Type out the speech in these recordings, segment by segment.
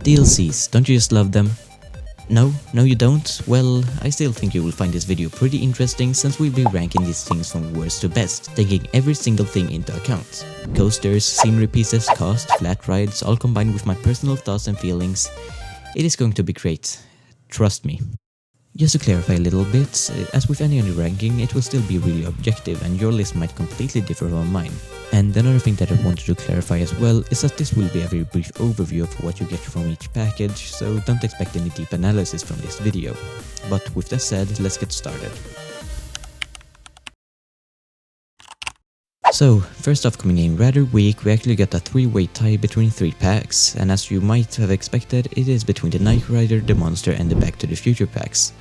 DLCs, don't you just love them? No you don't? Well, I still think you will find this video pretty interesting since we'll be ranking these things from worst to best, taking every single thing into account. Coasters, scenery pieces, cost, flat rides, all combined with my personal thoughts and feelings. It is going to be great. Trust me. Just to clarify a little bit, as with any other ranking, it will still be really objective and your list might completely differ from mine. And another thing that I wanted to clarify as well is that this will be a very brief overview of what you get from each package, so don't expect any deep analysis from this video. But with that said, let's get started. So, first off, coming in rather weak, we actually got a 3-way tie between 3 packs, and as you might have expected, it is between the Knight Rider, the Monster and the Back to the Future packs.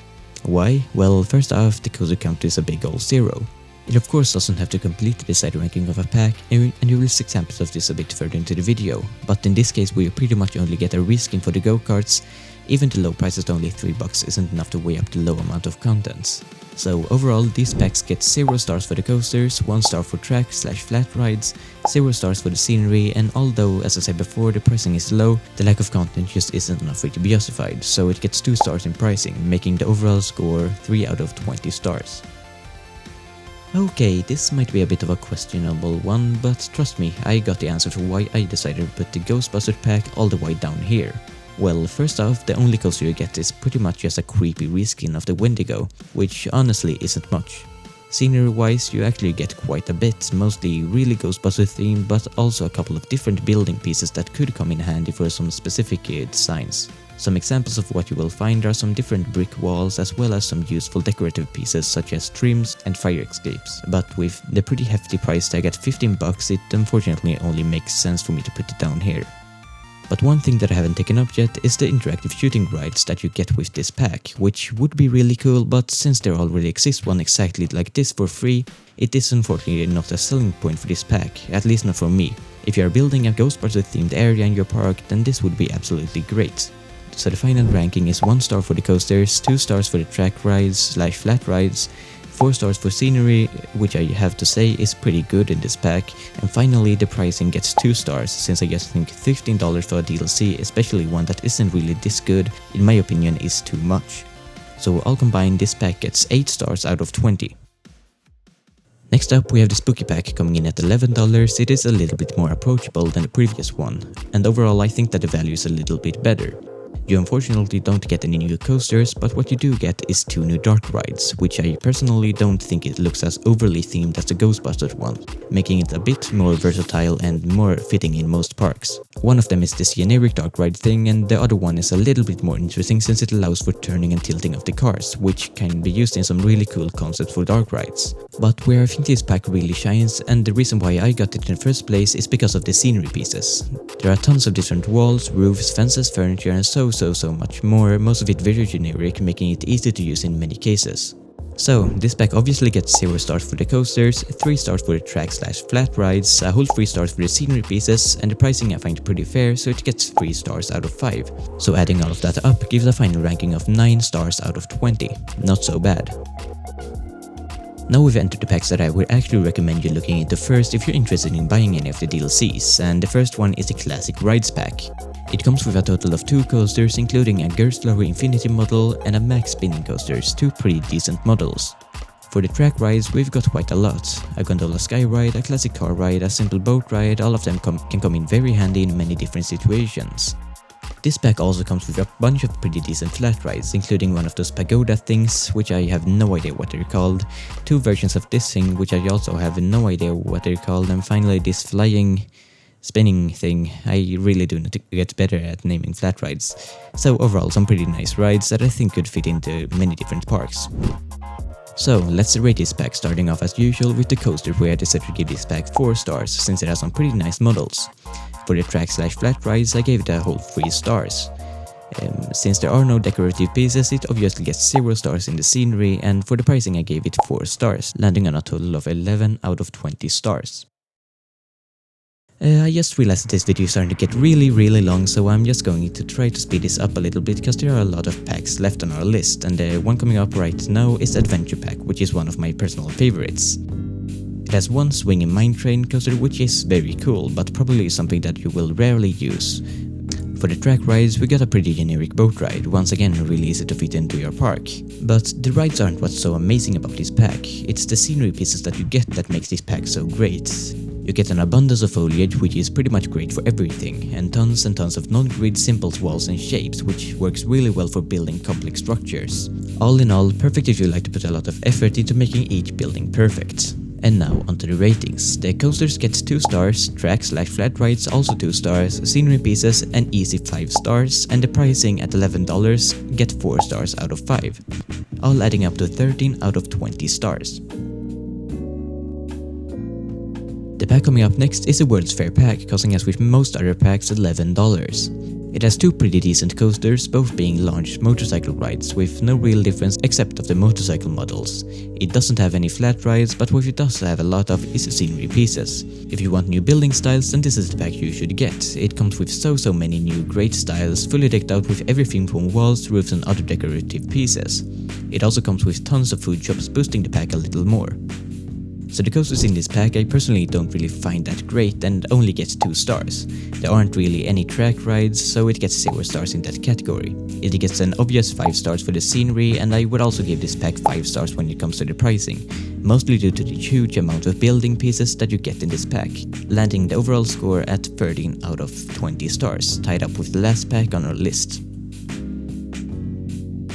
Why? Well, first off, the coaster count is a big old 0. It of course doesn't have to complete the desired ranking of a pack, and you will see examples of this a bit further into the video, but in this case we pretty much only get a reskin for the go-karts. Even the low price at only $3 isn't enough to weigh up the low amount of contents. So overall, these packs get 0 stars for the coasters, 1 star for track/flat rides, 0 stars for the scenery, and although, as I said before, the pricing is low, the lack of content just isn't enough for it to be justified, so it gets 2 stars in pricing, making the overall score 3 out of 20 stars. Okay, this might be a bit of a questionable one, but trust me, I got the answer to why I decided to put the Ghostbusters pack all the way down here. Well, first off, the only coaster you get is pretty much just a creepy reskin of the Wendigo, which honestly isn't much. Scenery wise, you actually get quite a bit, mostly really Ghostbusters themed, but also a couple of different building pieces that could come in handy for some specific designs. Some examples of what you will find are some different brick walls as well as some useful decorative pieces such as trims and fire escapes, but with the pretty hefty price tag at $15, it unfortunately only makes sense for me to put it down here. But one thing that I haven't taken up yet is the interactive shooting rides that you get with this pack, which would be really cool, but since there already exists one exactly like this for free, it is unfortunately not a selling point for this pack, at least not for me. If you are building a Ghostbusters themed area in your park, then this would be absolutely great. So the final ranking is 1 star for the coasters, 2 stars for the track rides/flat rides, 4 stars for scenery, which I have to say is pretty good in this pack, and finally the pricing gets 2 stars since I just think $15 for a DLC, especially one that isn't really this good, in my opinion is too much. So all combined this pack gets 8 stars out of 20. Next up we have the Spooky pack coming in at $11. It is a little bit more approachable than the previous one, and overall I think that the value is a little bit better. You unfortunately don't get any new coasters, but what you do get is 2 new dark rides, which I personally don't think it looks as overly themed as the Ghostbusters one, making it a bit more versatile and more fitting in most parks. One of them is this generic dark ride thing, and the other one is a little bit more interesting since it allows for turning and tilting of the cars, which can be used in some really cool concepts for dark rides. But where I think this pack really shines, and the reason why I got it in the first place, is because of the scenery pieces. There are tons of different walls, roofs, fences, furniture and so much more, most of it very generic, making it easy to use in many cases. So, this pack obviously gets 0 stars for the coasters, 3 stars for the track/flat rides, a whole 3 stars for the scenery pieces, and the pricing I find pretty fair, so it gets 3 stars out of 5. So adding all of that up gives a final ranking of 9 stars out of 20. Not so bad. Now we've entered the packs that I would actually recommend you looking into first if you're interested in buying any of the DLCs, and the first one is the Classic Rides pack. It comes with a total of 2 coasters, including a Gerstlauer Infinity model and a Max Spinning Coasters, 2 pretty decent models. For the track rides, we've got quite a lot. A Gondola Sky Ride, a classic car ride, a simple boat ride, all of them can come in very handy in many different situations. This pack also comes with a bunch of pretty decent flat rides, including one of those pagoda things, which I have no idea what they're called, 2 versions of this thing, which I also have no idea what they're called, and finally this spinning thing. I really do need to get better at naming flat rides. So overall, some pretty nice rides that I think could fit into many different parks. So let's rate this pack, starting off as usual with the coaster, where I decided to give this pack 4 stars since it has some pretty nice models. For the track/flat rides, I gave it a whole 3 stars. Since there are no decorative pieces, it obviously gets 0 stars in the scenery, and for the pricing I gave it 4 stars, landing on a total of 11 out of 20 stars. I just realized that this video is starting to get really long, so I'm just going to try to speed this up a little bit because there are a lot of packs left on our list, and the one coming up right now is Adventure Pack, which is one of my personal favorites. It has one Swinging Mine Train coaster, which is very cool, but probably something that you will rarely use. For the track rides, we got a pretty generic boat ride, once again really easy to fit into your park. But the rides aren't what's so amazing about this pack, it's the scenery pieces that you get that makes this pack so great. You get an abundance of foliage, which is pretty much great for everything, and tons of non-grid simple walls and shapes, which works really well for building complex structures. All in all, perfect if you like to put a lot of effort into making each building perfect. And now onto the ratings. The coasters get 2 stars, track/flat rides also 2 stars, scenery pieces and easy 5 stars, and the pricing at $11 get 4 stars out of 5, all adding up to 13 out of 20 stars. The pack coming up next is a World's Fair pack, costing as with most other packs $11. It has 2 pretty decent coasters, both being launched motorcycle rides with no real difference except of the motorcycle models. It doesn't have any flat rides, but what it does have a lot of is scenery pieces. If you want new building styles, then this is the pack you should get. It comes with so many new great styles, fully decked out with everything from walls, roofs and other decorative pieces. It also comes with tons of food shops, boosting the pack a little more. So the coasters in this pack I personally don't really find that great and only gets 2 stars. There aren't really any track rides, so it gets 0 stars in that category. It gets an obvious 5 stars for the scenery, and I would also give this pack 5 stars when it comes to the pricing, mostly due to the huge amount of building pieces that you get in this pack, landing the overall score at 13 out of 20 stars, tied up with the last pack on our list.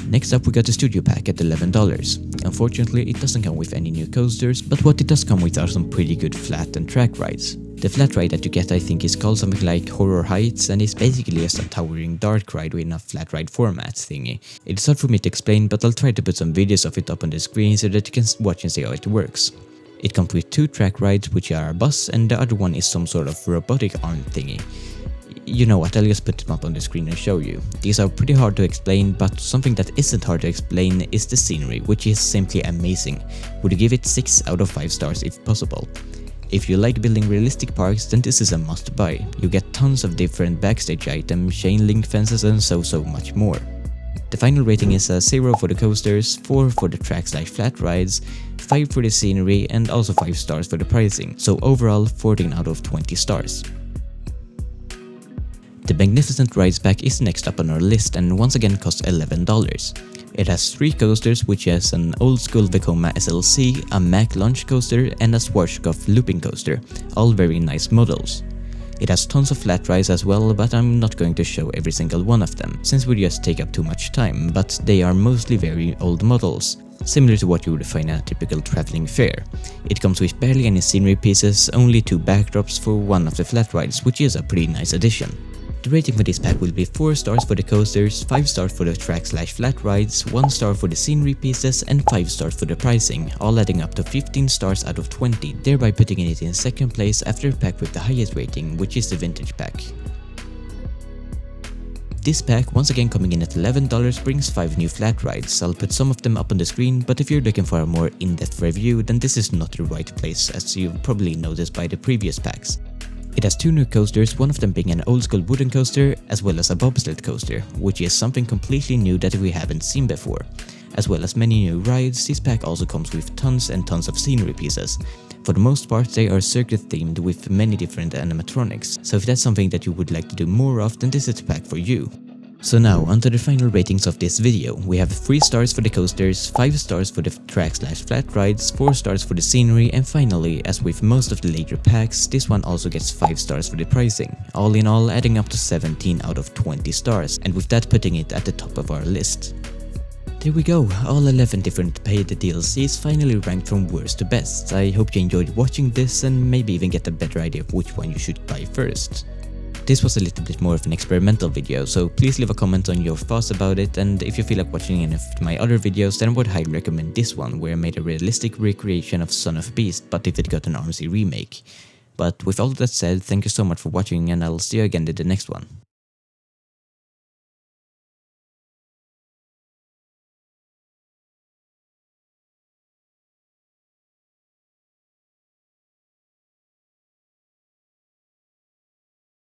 Next up we got the Studio Pack at $11. Unfortunately it doesn't come with any new coasters, but what it does come with are some pretty good flat and track rides. The flat ride that you get I think is called something like Horror Heights, and is basically just a towering dark ride in a flat ride format thingy. It's hard for me to explain, but I'll try to put some videos of it up on the screen so that you can watch and see how it works. It comes with 2 track rides, which are a bus, and the other one is some sort of robotic arm thingy. You know what, I'll just put them up on the screen and show you. These are pretty hard to explain, but something that isn't hard to explain is the scenery, which is simply amazing. Would give it 6 out of 5 stars if possible. If you like building realistic parks, then this is a must buy. You get tons of different backstage items, chain link fences and so much more. The final rating is a 0 for the coasters, 4 for the track/flat rides, 5 for the scenery and also 5 stars for the pricing, so overall 14 out of 20 stars. The Magnificent Rides pack is next up on our list and once again costs $11. It has 3 coasters, which has an old school Vekoma SLC, a Mack launch coaster and a Schwarzkopf looping coaster, all very nice models. It has tons of flat rides as well, but I'm not going to show every single one of them, since would just take up too much time, but they are mostly very old models, similar to what you would find at a typical traveling fair. It comes with barely any scenery pieces, only 2 backdrops for one of the flat rides, which is a pretty nice addition. The rating for this pack will be 4 stars for the coasters, 5 stars for the track/flat rides, 1 star for the scenery pieces and 5 stars for the pricing, all adding up to 15 stars out of 20, thereby putting it in 2nd place after the pack with the highest rating, which is the Vintage pack. This pack, once again coming in at $11, brings 5 new flat rides. I'll put some of them up on the screen, but if you're looking for a more in-depth review, then this is not the right place, as you've probably noticed by the previous packs. It has 2 new coasters, one of them being an old school wooden coaster as well as a bobsled coaster, which is something completely new that we haven't seen before. As well as many new rides, this pack also comes with tons and tons of scenery pieces. For the most part they are circuit themed with many different animatronics, so if that's something that you would like to do more of, then this is the pack for you. So now onto the final ratings of this video. We have 3 stars for the coasters, 5 stars for the track/flat rides, 4 stars for the scenery, and finally, as with most of the later packs, this one also gets 5 stars for the pricing, all in all adding up to 17 out of 20 stars, and with that putting it at the top of our list. There we go, all 11 different paid DLCs finally ranked from worst to best. I hope you enjoyed watching this and maybe even get a better idea of which one you should buy first. This was a little bit more of an experimental video, so please leave a comment on your thoughts about it, and if you feel like watching any of my other videos, then I would highly recommend this one, where I made a realistic recreation of Son of Beast, but if it got an ARMC remake. But with all that said, thank you so much for watching, and I'll see you again in the next one.